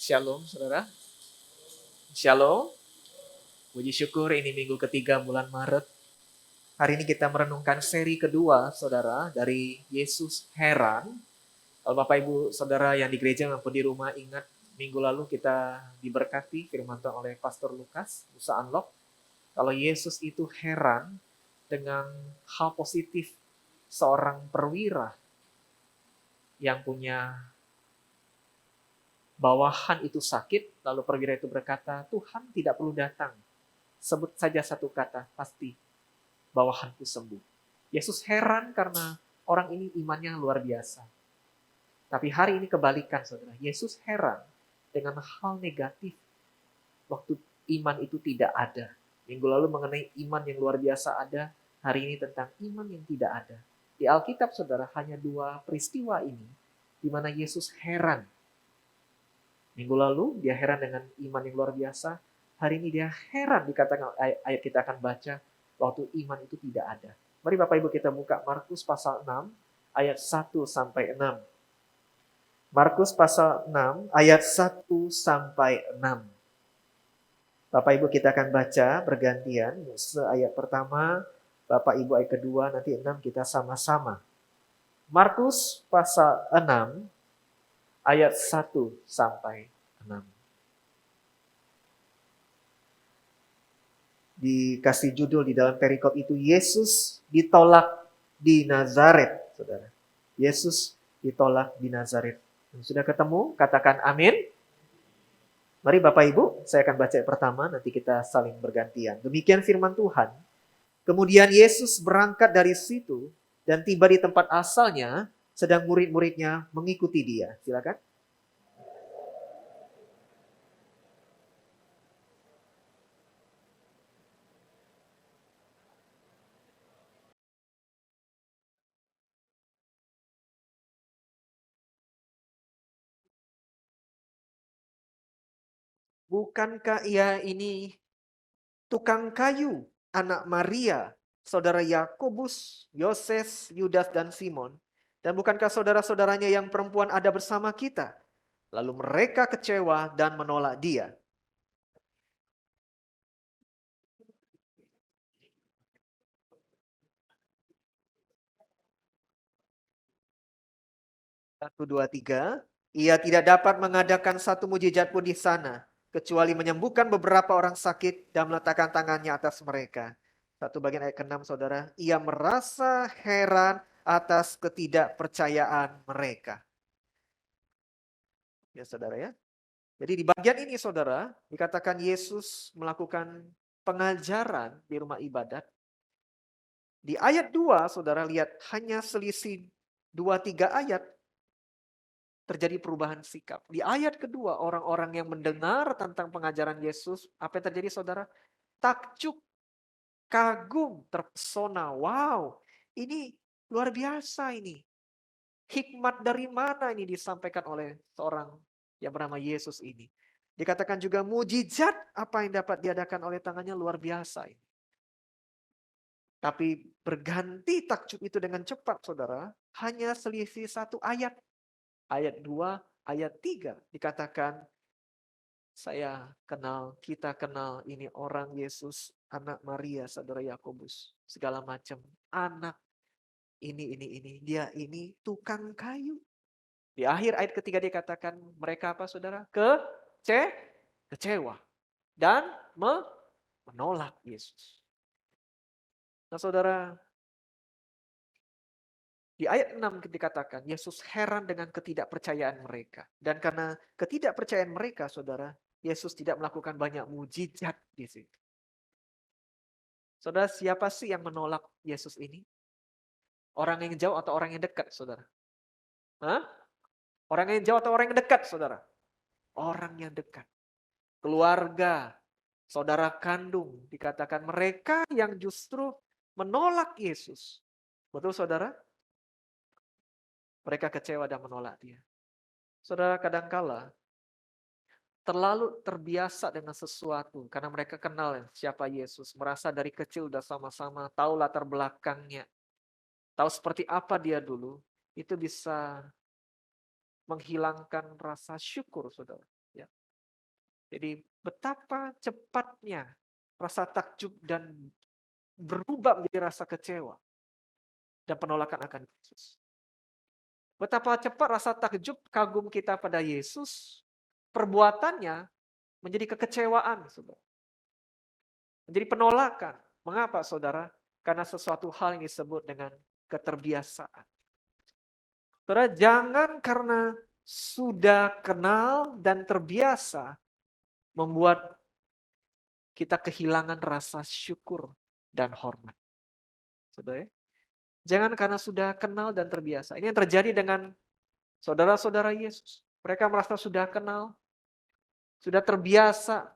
Shalom, saudara. Shalom. Puji syukur ini minggu ketiga bulan Maret. Hari ini kita merenungkan seri kedua, saudara, dari Yesus Heran. Kalau Bapak Ibu saudara yang di gereja maupun di rumah ingat, minggu lalu kita diberkati firman Tuhan oleh Pastor Lukas, Nusa Unlock. Kalau Yesus itu heran dengan hal positif seorang perwira yang punya bawahan itu sakit, lalu perwira itu berkata, Tuhan tidak perlu datang. Sebut saja satu kata, pasti bawahanku sembuh. Yesus heran karena orang ini imannya luar biasa. Tapi hari ini kebalikan, saudara. Yesus heran dengan hal negatif waktu iman itu tidak ada. Minggu lalu mengenai iman yang luar biasa ada, hari ini tentang iman yang tidak ada. Di Alkitab, saudara, hanya dua peristiwa ini di mana Yesus heran. Minggu lalu dia heran dengan iman yang luar biasa. Hari ini dia heran, dikatakan ayat kita akan baca, waktu iman itu tidak ada. Mari Bapak Ibu kita buka Markus pasal 6 ayat 1 sampai 6. Markus pasal 6 ayat 1 sampai 6. Bapak Ibu kita akan baca bergantian. Ayat pertama, Bapak Ibu ayat kedua, nanti 6 kita sama-sama. Markus pasal 6 ayat 1 sampai 6. Dikasih judul di dalam perikop itu, Yesus ditolak di Nazaret, saudara. Yesus ditolak di Nazaret. Sudah ketemu? Katakan amin. Mari Bapak Ibu, saya akan baca yang pertama, nanti kita saling bergantian. Demikian firman Tuhan. Kemudian Yesus berangkat dari situ dan tiba di tempat asalnya, sedang murid-muridnya mengikuti dia. Silakan. Bukankah ia ini tukang kayu, anak Maria, saudara Yakobus, Yoses, Yudas, dan Simon? Dan bukankah saudara-saudaranya yang perempuan ada bersama kita? Lalu mereka kecewa dan menolak dia. Satu, dua, tiga. Ia tidak dapat mengadakan satu mujizat pun di sana, kecuali menyembuhkan beberapa orang sakit dan meletakkan tangannya atas mereka. Satu bagian ayat ke-6, saudara. Ia merasa heran atas ketidakpercayaan mereka. Ya, saudara ya. Jadi di bagian ini, saudara, dikatakan Yesus melakukan pengajaran di rumah ibadat. Di ayat 2, saudara lihat, hanya selisih 2-3 ayat, terjadi perubahan sikap. Di ayat kedua, orang-orang yang mendengar tentang pengajaran Yesus, apa yang terjadi, saudara? Takjub, kagum, terpesona. Wow, ini luar biasa ini. Hikmat dari mana ini disampaikan oleh seorang yang bernama Yesus ini. Dikatakan juga mujizat apa yang dapat diadakan oleh tangannya luar biasa ini. Tapi berganti takjub itu dengan cepat, saudara. Hanya selisih satu ayat. Ayat 2, ayat 3 dikatakan, saya kenal, kita kenal ini orang Yesus, anak Maria, saudara Yakobus, segala macam. Anak ini, dia ini tukang kayu. Di akhir ayat ketiga dikatakan mereka apa, saudara? Kecewa dan menolak Yesus. Nah, saudara, di ayat 6 dikatakan Yesus heran dengan ketidakpercayaan mereka. Dan karena ketidakpercayaan mereka, saudara, Yesus tidak melakukan banyak mujizat di situ. Saudara, siapa sih yang menolak Yesus ini? Orang yang jauh atau orang yang dekat, saudara? Hah? Orang yang jauh atau orang yang dekat, saudara? Orang yang dekat. Keluarga, saudara kandung, dikatakan mereka yang justru menolak Yesus. Betul, saudara? Mereka kecewa dan menolak dia. Saudara, kadangkala terlalu terbiasa dengan sesuatu karena mereka kenal siapa Yesus, merasa dari kecil udah sama-sama tahu latar belakangnya, tahu seperti apa dia dulu, itu bisa menghilangkan rasa syukur, saudara. Ya. Jadi betapa cepatnya rasa takjub dan berubah menjadi rasa kecewa dan penolakan akan Yesus. Betapa cepat rasa takjub, kagum kita pada Yesus, perbuatannya menjadi kekecewaan, saudara. Menjadi penolakan. Mengapa, saudara? Karena sesuatu hal yang disebut dengan keterbiasaan. Saudara, jangan karena sudah kenal dan terbiasa membuat kita kehilangan rasa syukur dan hormat. Saudara, jangan karena sudah kenal dan terbiasa. Ini yang terjadi dengan saudara-saudara Yesus. Mereka merasa sudah kenal, sudah terbiasa.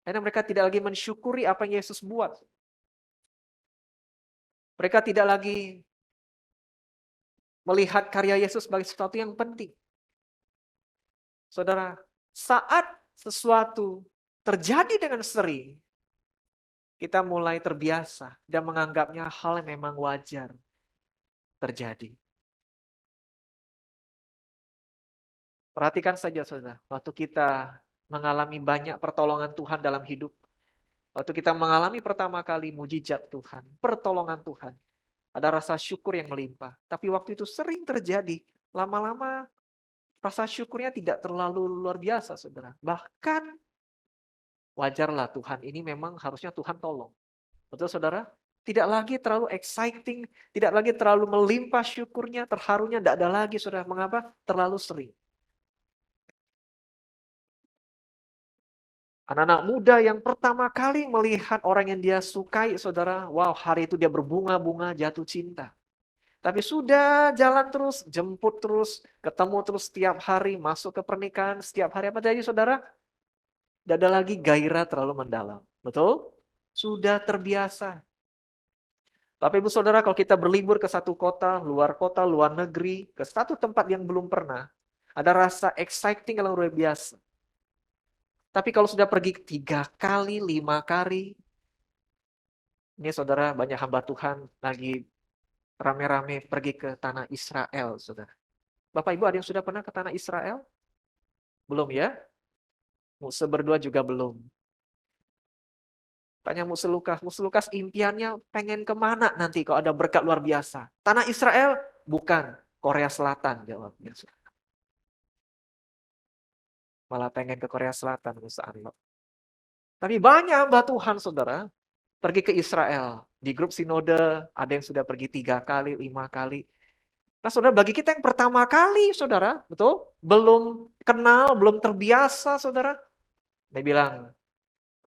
Karena mereka tidak lagi mensyukuri apa yang Yesus buat. Mereka tidak lagi melihat karya Yesus sebagai sesuatu yang penting. Saudara, saat sesuatu terjadi dengan sering, kita mulai terbiasa dan menganggapnya hal yang memang wajar terjadi. Perhatikan saja, saudara, waktu kita mengalami banyak pertolongan Tuhan dalam hidup, waktu kita mengalami pertama kali mujizat Tuhan, pertolongan Tuhan, ada rasa syukur yang melimpah. Tapi waktu itu sering terjadi, lama-lama rasa syukurnya tidak terlalu luar biasa, saudara. Bahkan wajarlah Tuhan ini memang harusnya Tuhan tolong. Betul, saudara? Tidak lagi terlalu exciting, tidak lagi terlalu melimpah syukurnya, terharunya, tidak ada lagi, saudara. Mengapa? Terlalu sering. Anak-anak muda yang pertama kali melihat orang yang dia sukai, saudara, wow, hari itu dia berbunga-bunga, jatuh cinta. Tapi sudah jalan terus, jemput terus, ketemu terus setiap hari, masuk ke pernikahan setiap hari. Apa jadi, saudara? Tidak ada lagi gairah terlalu mendalam. Betul? Sudah terbiasa. Tapi ibu saudara, kalau kita berlibur ke satu kota, luar negeri, ke satu tempat yang belum pernah, ada rasa exciting yang luar biasa. Tapi kalau sudah pergi 3 kali, 5 kali, ini saudara banyak hamba Tuhan lagi rame-rame pergi ke tanah Israel, saudara. Bapak Ibu ada yang sudah pernah ke tanah Israel? Belum ya? Muse berdua juga belum. Tanya Muse Lukas impiannya pengen kemana nanti kalau ada berkat luar biasa? Tanah Israel? Bukan, Korea Selatan jawabnya. Malah pengen ke Korea Selatan, Muse Anlo. Tapi banyak hamba Tuhan, saudara, pergi ke Israel. Di grup sinode, ada yang sudah pergi 3 kali, 5 kali. Nah, saudara, bagi kita yang pertama kali, saudara, betul? Belum kenal, belum terbiasa, saudara. Dia bilang,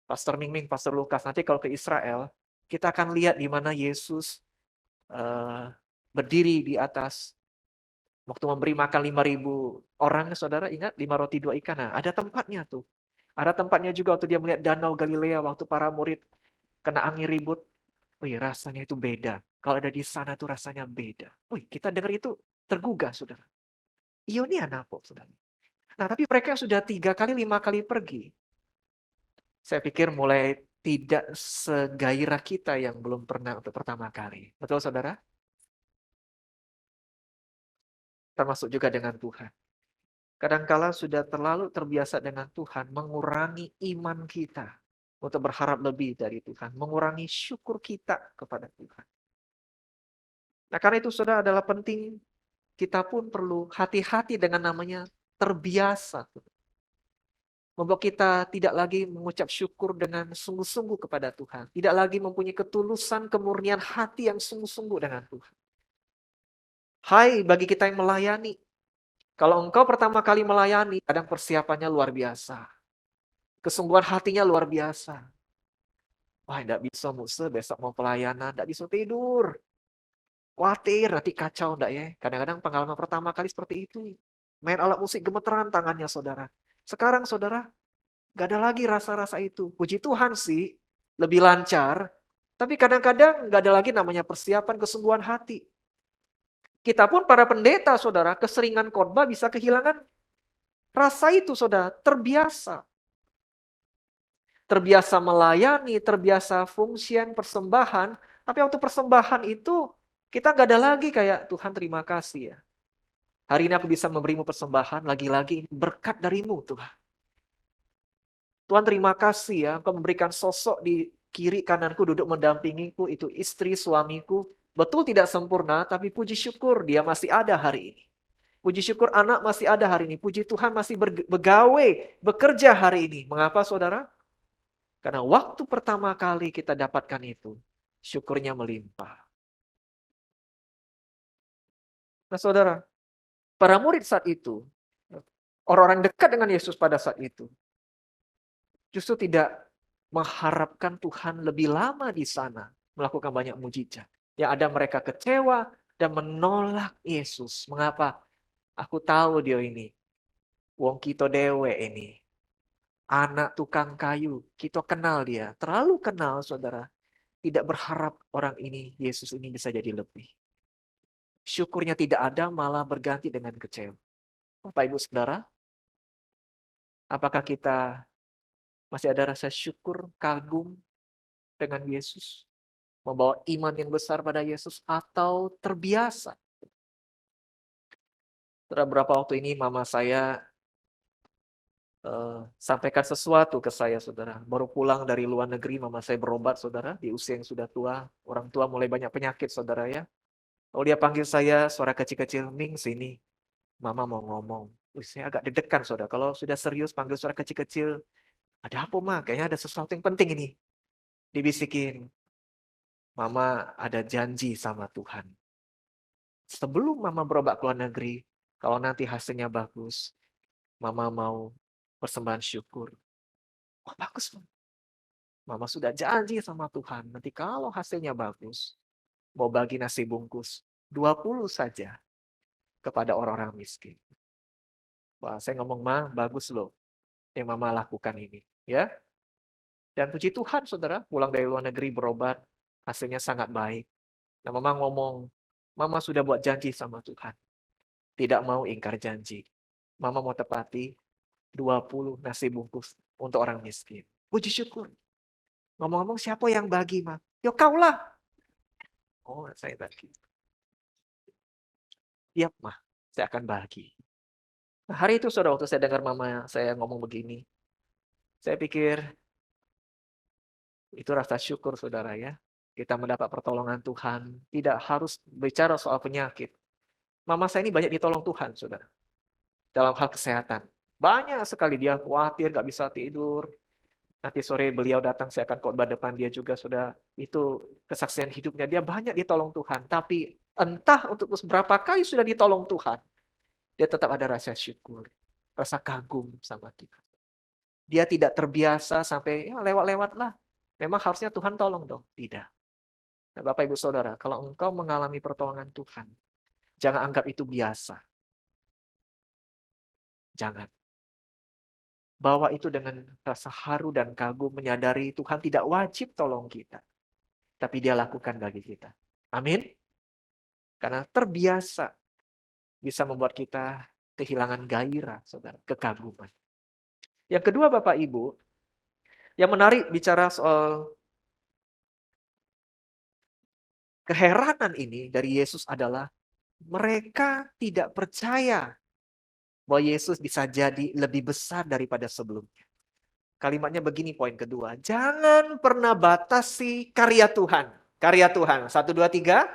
Pastor Mingming, Pastor Lukas, nanti kalau ke Israel, kita akan lihat di mana Yesus berdiri di atas waktu memberi makan 5.000 orang, saudara, ingat 5 roti 2 ikan. Nah, ada tempatnya tuh. Ada tempatnya juga waktu dia melihat danau Galilea, waktu para murid kena angin ribut. Wih, rasanya itu beda. Kalau ada di sana tuh rasanya beda. Wih, kita dengar itu tergugah, saudara. Ionia napo, saudara. Nah, tapi mereka sudah 3 kali, 5 kali pergi. Saya pikir mulai tidak segairah kita yang belum pernah untuk pertama kali. Betul, saudara? Termasuk juga dengan Tuhan. Kadangkala sudah terlalu terbiasa dengan Tuhan, mengurangi iman kita untuk berharap lebih dari Tuhan, mengurangi syukur kita kepada Tuhan. Nah, karena itu saudara adalah penting kita pun perlu hati-hati dengan namanya terbiasa. Membuat kita tidak lagi mengucap syukur dengan sungguh-sungguh kepada Tuhan. Tidak lagi mempunyai ketulusan, kemurnian hati yang sungguh-sungguh dengan Tuhan. Hai bagi kita yang melayani. Kalau engkau pertama kali melayani, kadang persiapannya luar biasa. Kesungguhan hatinya luar biasa. Wah, tidak bisa Muse, besok mau pelayanan, tidak bisa tidur. Khawatir, nanti kacau enggak ya. Kadang-kadang pengalaman pertama kali seperti itu. Main alat musik gemeteran tangannya saudara. Sekarang saudara, gak ada lagi rasa-rasa itu. Puji Tuhan sih, lebih lancar. Tapi kadang-kadang gak ada lagi namanya persiapan kesungguhan hati. Kita pun para pendeta saudara, keseringan khotbah bisa kehilangan rasa itu saudara, terbiasa. Terbiasa melayani, terbiasa fungsian, persembahan. Tapi waktu persembahan itu, kita gak ada lagi kayak, Tuhan terima kasih ya. Hari ini aku bisa memberimu persembahan, lagi-lagi berkat darimu Tuhan. Tuhan terima kasih ya, Engkau memberikan sosok di kiri kananku duduk mendampingiku, itu istri suamiku. Betul tidak sempurna, tapi puji syukur dia masih ada hari ini. Puji syukur anak masih ada hari ini. Puji Tuhan masih begawe, bekerja hari ini. Mengapa saudara? Karena waktu pertama kali kita dapatkan itu, syukurnya melimpah. Nah saudara, para murid saat itu, orang-orang dekat dengan Yesus pada saat itu, justru tidak mengharapkan Tuhan lebih lama di sana, melakukan banyak mujizat. Yang ada mereka kecewa dan menolak Yesus. Mengapa? Aku tahu dia ini, wong kita dewe ini. Anak tukang kayu, kita kenal dia. Terlalu kenal saudara. Tidak berharap orang ini, Yesus ini bisa jadi lebih. Syukurnya tidak ada, malah berganti dengan kecewa. Bapak Ibu Saudara, apakah kita masih ada rasa syukur, kagum dengan Yesus? Membawa iman yang besar pada Yesus atau terbiasa? Setelah beberapa waktu ini mama saya sampaikan sesuatu ke saya, saudara. Baru pulang dari luar negeri, mama saya berobat, saudara, di usia yang sudah tua. Orang tua mulai banyak penyakit, saudara ya. Lalu dia panggil saya, suara kecil-kecil, Ming, sini. Mama mau ngomong. Saya agak deg-degan, saudara. Kalau sudah serius panggil suara kecil-kecil, ada apa, Ma? Kayaknya ada sesuatu yang penting ini. Dibisikin, Mama ada janji sama Tuhan. Sebelum Mama berobat ke luar negeri, kalau nanti hasilnya bagus, Mama mau persembahan syukur. Oh, bagus, Mama. Mama sudah janji sama Tuhan, nanti kalau hasilnya bagus, mau bagi nasi bungkus 20 saja kepada orang-orang miskin. Wah, saya ngomong, Ma, bagus loh yang Mama lakukan ini. Ya. Dan puji Tuhan, saudara, pulang dari luar negeri berobat, hasilnya sangat baik. Nah, Mama ngomong, Mama sudah buat janji sama Tuhan. Tidak mau ingkar janji. Mama mau tepati 20 nasi bungkus untuk orang miskin. Puji syukur. Ngomong-ngomong, siapa yang bagi, Ma? Ya kau lah. Oh, saya bagi. Siap, Ma. Saya akan bagi. Nah, hari itu, saudara, waktu saya dengar mama saya ngomong begini, saya pikir, itu rasa syukur, saudara ya. Kita mendapat pertolongan Tuhan. Tidak harus bicara soal penyakit. Mama saya ini banyak ditolong Tuhan, saudara. Dalam hal kesehatan. Banyak sekali dia khawatir, gak bisa tidur. Nanti sore beliau datang, saya akan khotbah depan dia juga, sudah itu kesaksian hidupnya. Dia banyak ditolong Tuhan. Tapi entah untuk berapa kali sudah ditolong Tuhan, dia tetap ada rasa syukur, rasa kagum sama Tuhan. Dia tidak terbiasa sampai ya, lewat-lewat lah. Memang harusnya Tuhan tolong dong. Tidak. Nah, Bapak Ibu Saudara, kalau engkau mengalami pertolongan Tuhan, jangan anggap itu biasa. Jangan. Bawa itu dengan rasa haru dan kagum, menyadari Tuhan tidak wajib tolong kita. Tapi dia lakukan bagi kita. Amin. Karena terbiasa bisa membuat kita kehilangan gairah, saudara, kekaguman. Yang kedua, Bapak Ibu, yang menarik bicara soal keheranan ini dari Yesus adalah mereka tidak percaya bahwa Yesus bisa jadi lebih besar daripada sebelumnya. Kalimatnya begini poin kedua. Jangan pernah batasi karya Tuhan. Karya Tuhan. 1, 2, 3.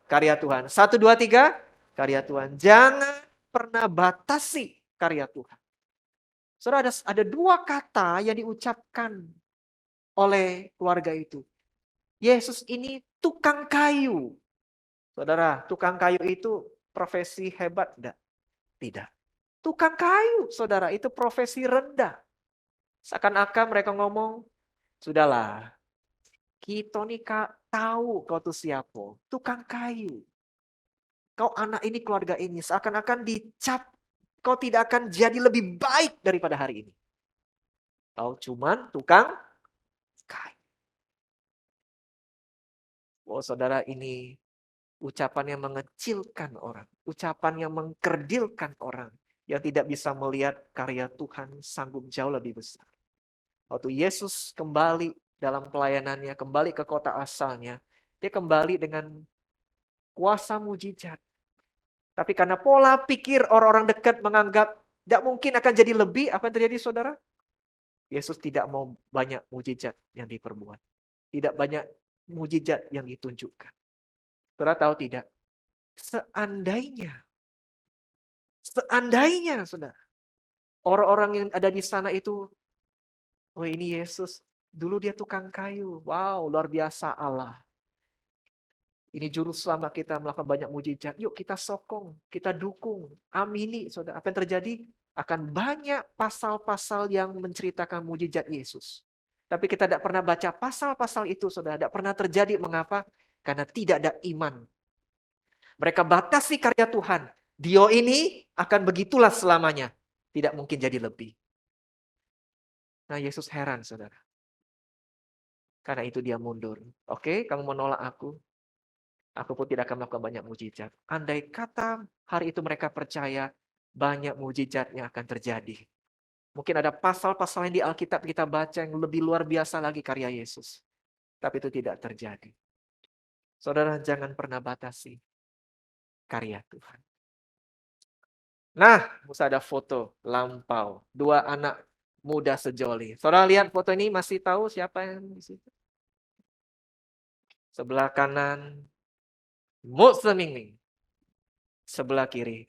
Karya Tuhan. 1, 2, 3. Karya Tuhan. Jangan pernah batasi karya Tuhan. Saudara, ada dua kata yang diucapkan oleh keluarga itu. Yesus ini tukang kayu. Saudara, tukang kayu itu profesi hebat enggak? Tidak. Tukang kayu, saudara, itu profesi rendah. Seakan-akan mereka ngomong, sudahlah, kita nih tahu kau tuh siapa. Tukang kayu. Kau anak ini, keluarga ini. Seakan-akan dicap, kau tidak akan jadi lebih baik daripada hari ini. Kau cuman tukang kayu. Oh saudara, ini ucapan yang mengecilkan orang. Ucapan yang mengkerdilkan orang. Yang tidak bisa melihat karya Tuhan sanggup jauh lebih besar. Waktu Yesus kembali dalam pelayanannya, kembali ke kota asalnya, dia kembali dengan kuasa mujizat. Tapi karena pola pikir orang-orang dekat menganggap tidak mungkin akan jadi lebih, apa yang terjadi saudara? Yesus tidak mau banyak mujizat yang diperbuat. Tidak banyak mujizat yang ditunjukkan. Saudara tahu tidak? Seandainya, saudara, orang-orang yang ada di sana itu, oh ini Yesus, dulu dia tukang kayu. Wow, luar biasa Allah. Ini juru selamat kita melakukan banyak mujizat. Yuk kita sokong, kita dukung. Amini, saudara. Apa yang terjadi? Akan banyak pasal-pasal yang menceritakan mujizat Yesus. Tapi kita tidak pernah baca pasal-pasal itu, saudara. Tidak pernah terjadi. Mengapa? Karena tidak ada iman. Mereka batasi karya Tuhan. Dia ini akan begitulah selamanya. Tidak mungkin jadi lebih. Nah, Yesus heran, saudara. Karena itu dia mundur. Oke, kamu menolak aku. Aku pun tidak akan melakukan banyak mujizat. Andai kata hari itu mereka percaya, banyak mujizat yang akan terjadi. Mungkin ada pasal-pasal yang di Alkitab kita baca yang lebih luar biasa lagi karya Yesus. Tapi itu tidak terjadi. Saudara, jangan pernah batasi karya Tuhan. Nah, bisa ada foto lampau. Dua anak muda sejoli. Saudara lihat foto ini, masih tahu siapa yang di situ? Sebelah kanan, Mose Mingming. Sebelah kiri,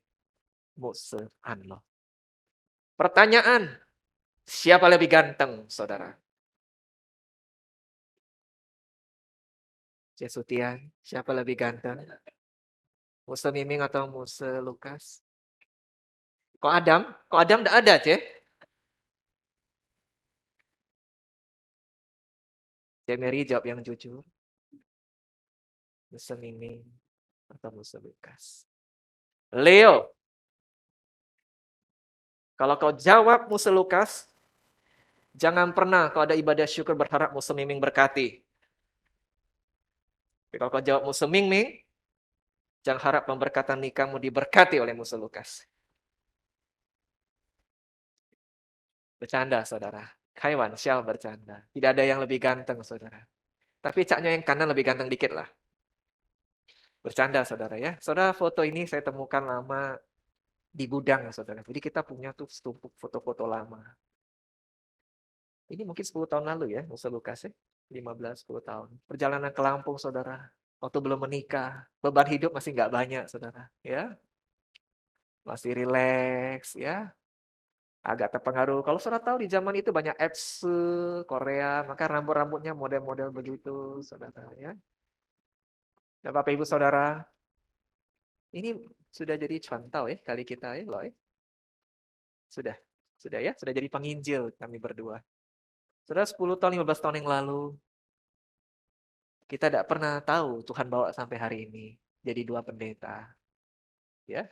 Mose Anlo. Pertanyaan, siapa lebih ganteng, saudara? Jesutian, siapa lebih ganteng? Muse Miming atau Muse Lukas? Kok Adam? Kok Adam tidak ada, Cek? Cek Mary jawab yang jujur. Muse Miming atau Muse Lukas? Leo, kalau kau jawab Muse Lukas, jangan pernah kalau ada ibadah syukur berharap Muse Miming berkati. Tapi kalau kau jawab Muse Miming, jangan harap pemberkatan nikahmu diberkati oleh Muse Lukas. Bercanda, saudara. Haiwan, Syal bercanda. Tidak ada yang lebih ganteng, saudara. Tapi caknya yang kanan lebih ganteng dikit lah. Bercanda, saudara ya. Saudara, foto ini saya temukan lama di gudang, saudara. Jadi kita punya tuh setumpuk foto-foto lama. Ini mungkin 10 tahun lalu ya, Musa Lukas ya. 15-10 tahun. Perjalanan ke Lampung, saudara. Waktu belum menikah. Beban hidup masih nggak banyak, saudara. Ya, masih rileks, ya. Agak terpengaruh. Kalau saudara tahu di zaman itu banyak apps Korea, maka rambut-rambutnya model-model begitu, saudara ya. Dan Bapak Ibu Saudara, ini sudah jadi contoh ya kali kita ya, loh ya. Sudah ya, sudah jadi penginjil kami berdua. Saudara 10 tahun, 15 tahun yang lalu, kita tidak pernah tahu Tuhan bawa sampai hari ini jadi dua pendeta. Ya,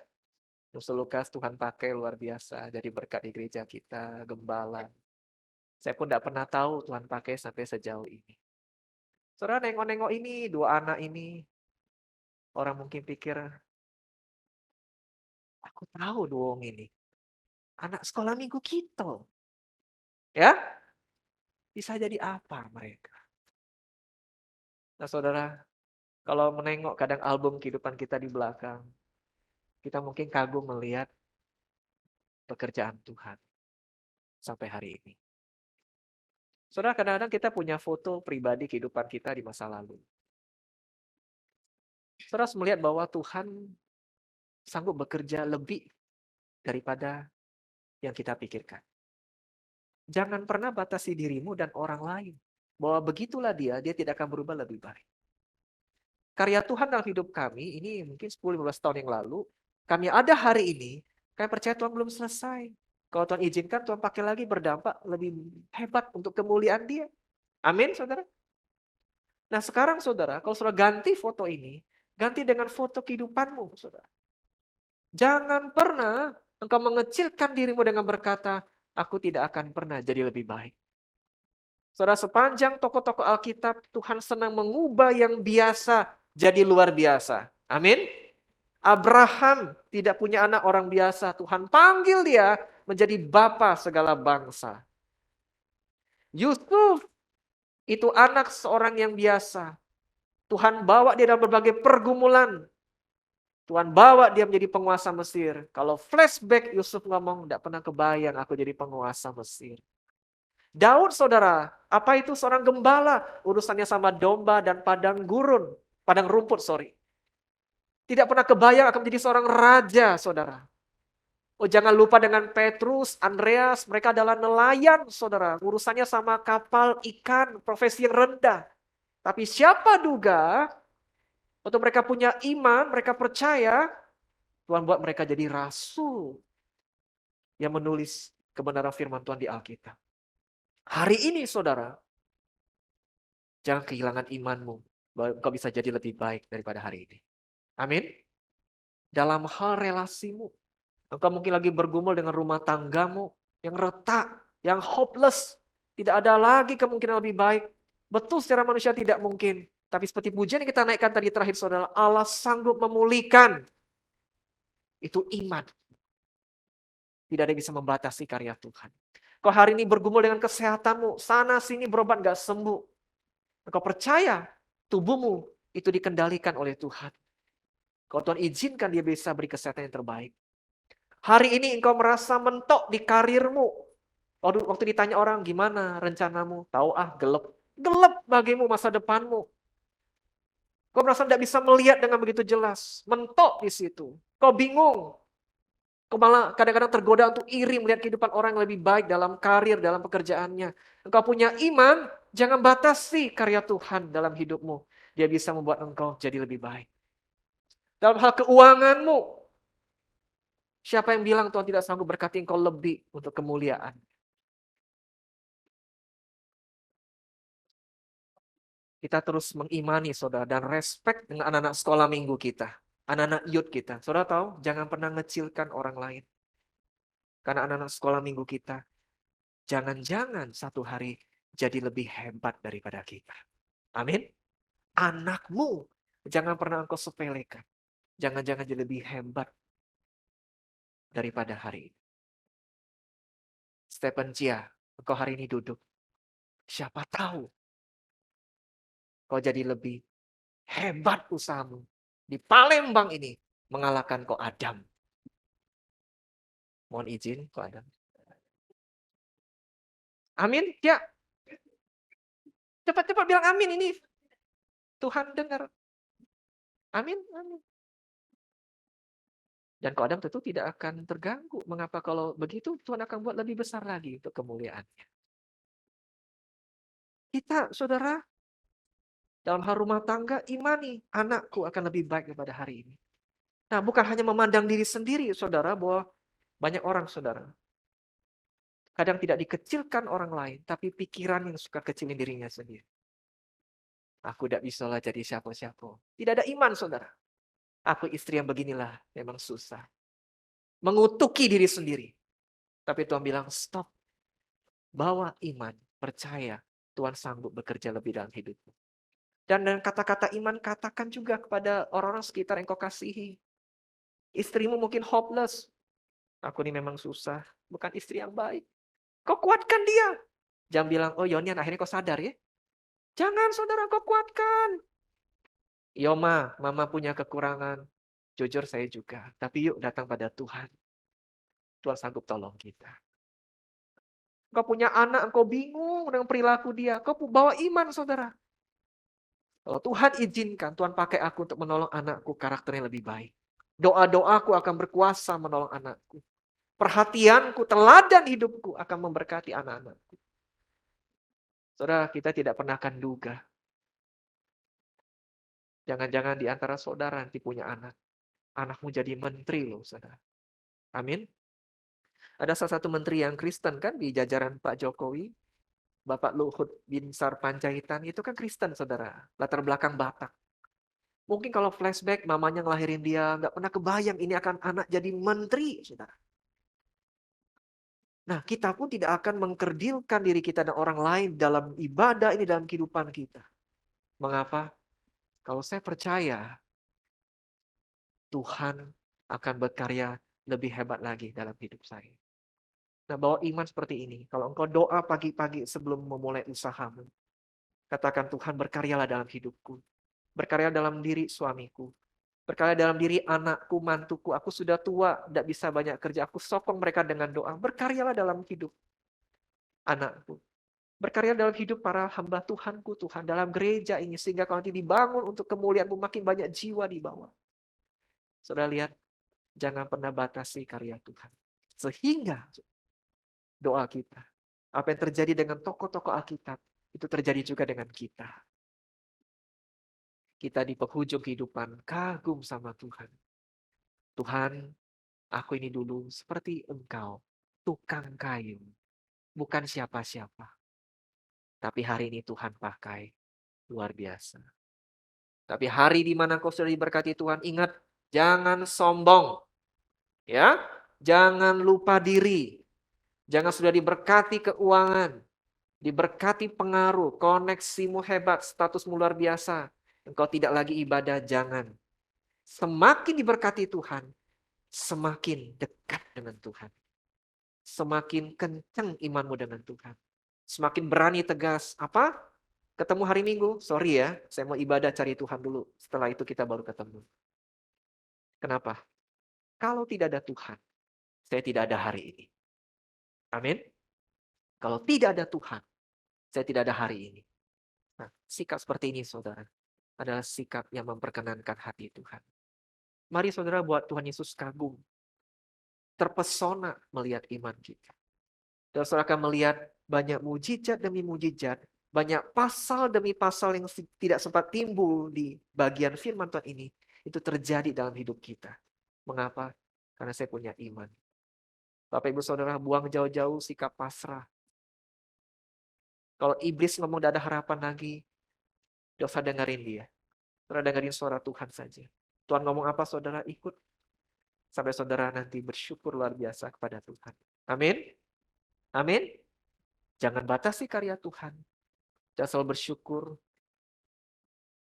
Musa Lukas Tuhan pakai luar biasa jadi berkat di gereja kita, gembala. Saya pun tidak pernah tahu Tuhan pakai sampai sejauh ini. Saudara nengok-nengok ini, dua anak ini, orang mungkin pikir, aku tahu doang ini. Anak sekolah minggu kita. Ya, bisa jadi apa mereka? Nah saudara, kalau menengok kadang album kehidupan kita di belakang, kita mungkin kagum melihat pekerjaan Tuhan sampai hari ini. Saudara, kadang-kadang kita punya foto pribadi kehidupan kita di masa lalu. Saudara harus melihat bahwa Tuhan sanggup bekerja lebih daripada yang kita pikirkan. Jangan pernah batasi dirimu dan orang lain. Bahwa begitulah dia tidak akan berubah lebih baik. Karya Tuhan dalam hidup kami, ini mungkin 10-15 tahun yang lalu, kami ada hari ini, kami percaya Tuhan belum selesai. Kalau Tuhan izinkan, Tuhan pakai lagi berdampak lebih hebat untuk kemuliaan dia. Amin, saudara. Nah sekarang saudara, kalau saudara ganti foto ini, ganti dengan foto kehidupanmu, saudara. Jangan pernah engkau mengecilkan dirimu dengan berkata, aku tidak akan pernah jadi lebih baik. Saudara, sepanjang tokoh-tokoh Alkitab, Tuhan senang mengubah yang biasa jadi luar biasa. Amin. Abraham tidak punya anak orang biasa. Tuhan panggil dia menjadi bapa segala bangsa. Yusuf itu anak seorang yang biasa. Tuhan bawa dia dalam berbagai pergumulan. Tuhan bawa dia menjadi penguasa Mesir. Kalau flashback Yusuf ngomong, tidak pernah kebayang aku jadi penguasa Mesir. Daud, saudara, apa itu seorang gembala? Urusannya sama domba dan padang gurun. Padang rumput, sorry. Tidak pernah kebayang akan menjadi seorang raja, saudara. Oh, jangan lupa dengan Petrus, Andreas, mereka adalah nelayan, saudara. Urusannya sama kapal ikan, profesi yang rendah. Tapi siapa duga, waktu mereka punya iman, mereka percaya, Tuhan buat mereka jadi rasul yang menulis kebenaran firman Tuhan di Alkitab. Hari ini, saudara, jangan kehilangan imanmu, bahwa engkau bisa jadi lebih baik daripada hari ini. Amin. Dalam hal relasimu, engkau mungkin lagi bergumul dengan rumah tanggamu yang retak, yang hopeless. Tidak ada lagi kemungkinan lebih baik. Betul secara manusia tidak mungkin. Tapi seperti pujian yang kita naikkan tadi terakhir, saudara, Allah sanggup memulihkan. Itu iman. Tidak ada yang bisa membatasi karya Tuhan. Kau hari ini bergumul dengan kesehatanmu, sana sini berobat gak sembuh. Engkau percaya tubuhmu itu dikendalikan oleh Tuhan. Kalau Tuhan izinkan dia bisa beri kesehatan yang terbaik. Hari ini engkau merasa mentok di karirmu. Waktu ditanya orang, gimana rencanamu? Tahu gelap. Gelap bagimu masa depanmu. Kau merasa tidak bisa melihat dengan begitu jelas. Mentok di situ. Kau bingung. Kau malah kadang-kadang tergoda untuk iri melihat kehidupan orang yang lebih baik dalam karir, dalam pekerjaannya. Engkau punya iman, jangan batasi karya Tuhan dalam hidupmu. Dia bisa membuat engkau jadi lebih baik. Dalam hal keuanganmu, siapa yang bilang Tuhan tidak sanggup berkati engkau lebih untuk kemuliaan? Kita terus mengimani, saudara, dan respect dengan anak-anak sekolah minggu kita. Anak-anak youth kita. Saudara tahu, jangan pernah ngecilkan orang lain. Karena anak-anak sekolah minggu kita, jangan-jangan satu hari jadi lebih hebat daripada kita. Amin. Anakmu, jangan pernah engkau sepelekan. Jangan-jangan jadi lebih hebat daripada hari ini. Stephen Chia, engkau hari ini duduk. Siapa tahu kau jadi lebih hebat usahamu. Di Palembang ini, mengalahkan kau Adam. Mohon izin, kau Adam. Amin, ya. Cepat-cepat bilang amin ini. Tuhan dengar. Amin, amin. Dan kau Adam tentu tidak akan terganggu. Mengapa kalau begitu Tuhan akan buat lebih besar lagi untuk kemuliaannya. Kita, saudara, dalam hal rumah tangga, imani anakku akan lebih baik daripada hari ini. Nah, bukan hanya memandang diri sendiri, saudara, bahwa banyak orang, saudara, kadang tidak dikecilkan orang lain, tapi pikiran yang suka kecilin dirinya sendiri. Aku tidak bisa lah jadi siapa-siapa. Tidak ada iman, saudara. Aku istri yang beginilah, memang susah. Mengutuki diri sendiri. Tapi Tuhan bilang, stop. Bawa iman, percaya. Tuhan sanggup bekerja lebih dalam hidupmu. Dan dengan kata-kata iman, katakan juga kepada orang-orang sekitar yang kau kasihi. Istrimu mungkin hopeless. Aku ini memang susah. Bukan istri yang baik. Kau kuatkan dia. Jangan bilang, oh Yonian akhirnya kau sadar ya. Jangan saudara, kau kuatkan. Yoma, mama punya kekurangan. Jujur saya juga. Tapi yuk datang pada Tuhan. Tuhan sanggup tolong kita. Kau punya anak, kau bingung dengan perilaku dia. Kau bawa iman saudara. Kalau Tuhan izinkan, Tuhan pakai aku untuk menolong anakku karakternya lebih baik. Doa-doaku akan berkuasa menolong anakku. Perhatianku, teladan hidupku akan memberkati anak-anakku. Saudara, kita tidak pernah akan duga. Jangan-jangan di antara saudara nanti punya anak. Anakmu jadi menteri loh, saudara. Amin. Ada salah satu menteri yang Kristen kan di jajaran Pak Jokowi. Bapak Luhut Binsar Panjaitan itu kan Kristen, saudara. Latar belakang Batak. Mungkin kalau flashback, mamanya ngelahirin dia, nggak pernah kebayang ini akan anak jadi menteri, saudara. Nah, kita pun tidak akan mengkerdilkan diri kita dan orang lain dalam ibadah ini, dalam kehidupan kita. Mengapa? Kalau saya percaya, Tuhan akan berkarya lebih hebat lagi dalam hidup saya. Nah, bawa iman seperti ini. Kalau engkau doa pagi-pagi sebelum memulai usahamu, katakan Tuhan berkaryalah dalam hidupku. Berkarya dalam diri suamiku. Berkarya dalam diri anakku, mantuku. Aku sudah tua, tidak bisa banyak kerja. Aku sokong mereka dengan doa. Berkaryalah dalam hidup anakku. Berkarya dalam hidup para hamba Tuhanku, Tuhan, dalam gereja ini. Sehingga kalau nanti dibangun untuk kemuliaan-Mu, makin banyak jiwa di bawah. Saudara lihat, jangan pernah batasi karya Tuhan. Sehingga doa kita, apa yang terjadi dengan tokoh-tokoh Alkitab, itu terjadi juga dengan kita. Kita di penghujung kehidupan kagum sama Tuhan. Tuhan, aku ini dulu seperti Engkau, tukang kayu, bukan siapa-siapa. Tapi hari ini Tuhan pakai luar biasa. Tapi hari di mana kau sudah diberkati Tuhan, ingat, jangan sombong. Ya, jangan lupa diri. Jangan sudah diberkati keuangan, diberkati pengaruh, koneksimu hebat, statusmu luar biasa. Engkau tidak lagi ibadah, jangan. Semakin diberkati Tuhan, semakin dekat dengan Tuhan. Semakin kencang imanmu dengan Tuhan. Semakin berani tegas. Apa? Ketemu hari Minggu? Sorry ya, saya mau ibadah cari Tuhan dulu. Setelah itu kita baru ketemu. Kenapa? Kalau tidak ada Tuhan, saya tidak ada hari ini. Amin. Kalau tidak ada Tuhan, saya tidak ada hari ini. Nah, sikap seperti ini, saudara, adalah sikap yang memperkenankan hati Tuhan. Mari saudara buat Tuhan Yesus kagum, terpesona melihat iman kita. Dan saudara akan melihat banyak mujizat demi mujizat, banyak pasal demi pasal yang tidak sempat timbul di bagian firman Tuhan ini, itu terjadi dalam hidup kita. Mengapa? Karena saya punya iman. Bapak Ibu Saudara, buang jauh-jauh sikap pasrah. Kalau iblis ngomong tidak ada harapan lagi, tidak usah dengerin dia. Saudara dengerin suara Tuhan saja. Tuhan ngomong apa, saudara ikut. Sampai saudara nanti bersyukur luar biasa kepada Tuhan. Amin. Amin. Jangan batasi karya Tuhan. Jangan selalu bersyukur.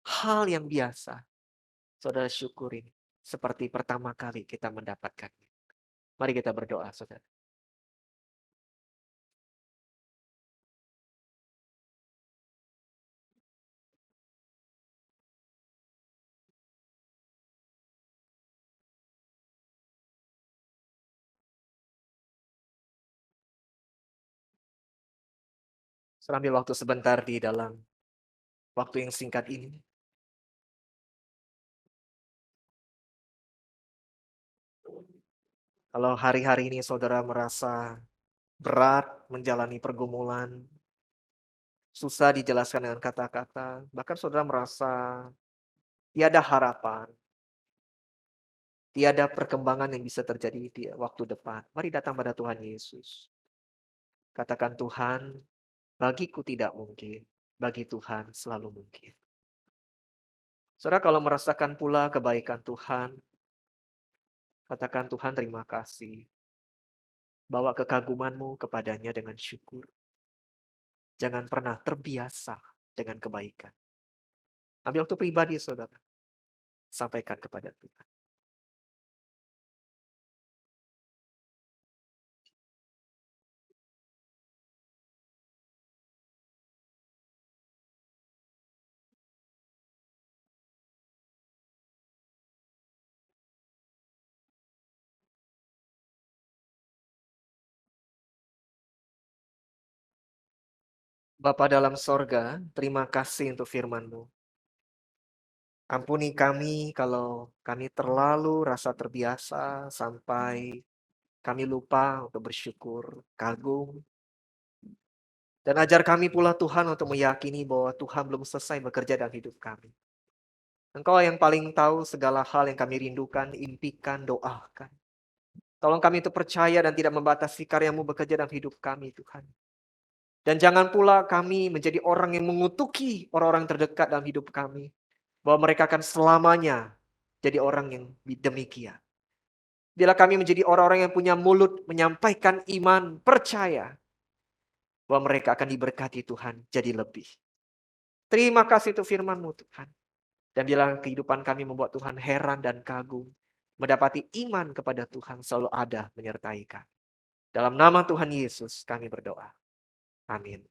Hal yang biasa, saudara syukurin. Seperti pertama kali kita mendapatkannya. Mari kita berdoa, saudara. Saudara ambil waktu sebentar di dalam waktu yang singkat ini. Kalau hari-hari ini saudara merasa berat menjalani pergumulan, susah dijelaskan dengan kata-kata, bahkan saudara merasa tiada harapan, tiada perkembangan yang bisa terjadi di waktu depan. Mari datang pada Tuhan Yesus. Katakan, Tuhan, bagiku tidak mungkin, bagi Tuhan selalu mungkin. Saudara kalau merasakan pula kebaikan Tuhan, katakan, Tuhan terima kasih. Bawa kekagumanmu kepadanya dengan syukur. Jangan pernah terbiasa dengan kebaikan. Ambil waktu pribadi saudara. Sampaikan kepada Tuhan. Bapa dalam sorga, terima kasih untuk firman-Mu. Ampuni kami kalau kami terlalu rasa terbiasa sampai kami lupa untuk bersyukur, kagum. Dan ajar kami pula Tuhan untuk meyakini bahwa Tuhan belum selesai bekerja dalam hidup kami. Engkau yang paling tahu segala hal yang kami rindukan, impikan, doakan. Tolong kami untuk percaya dan tidak membatasi karya-Mu bekerja dalam hidup kami, Tuhan. Dan jangan pula kami menjadi orang yang mengutuki orang-orang terdekat dalam hidup kami. Bahwa mereka akan selamanya jadi orang yang demikian. Bila kami menjadi orang-orang yang punya mulut menyampaikan iman, percaya bahwa mereka akan diberkati Tuhan jadi lebih. Terima kasih untuk firman-Mu Tuhan. Dan bila kehidupan kami membuat Tuhan heran dan kagum, mendapati iman kepada Tuhan selalu ada menyertai kami. Dalam nama Tuhan Yesus kami berdoa. Amin.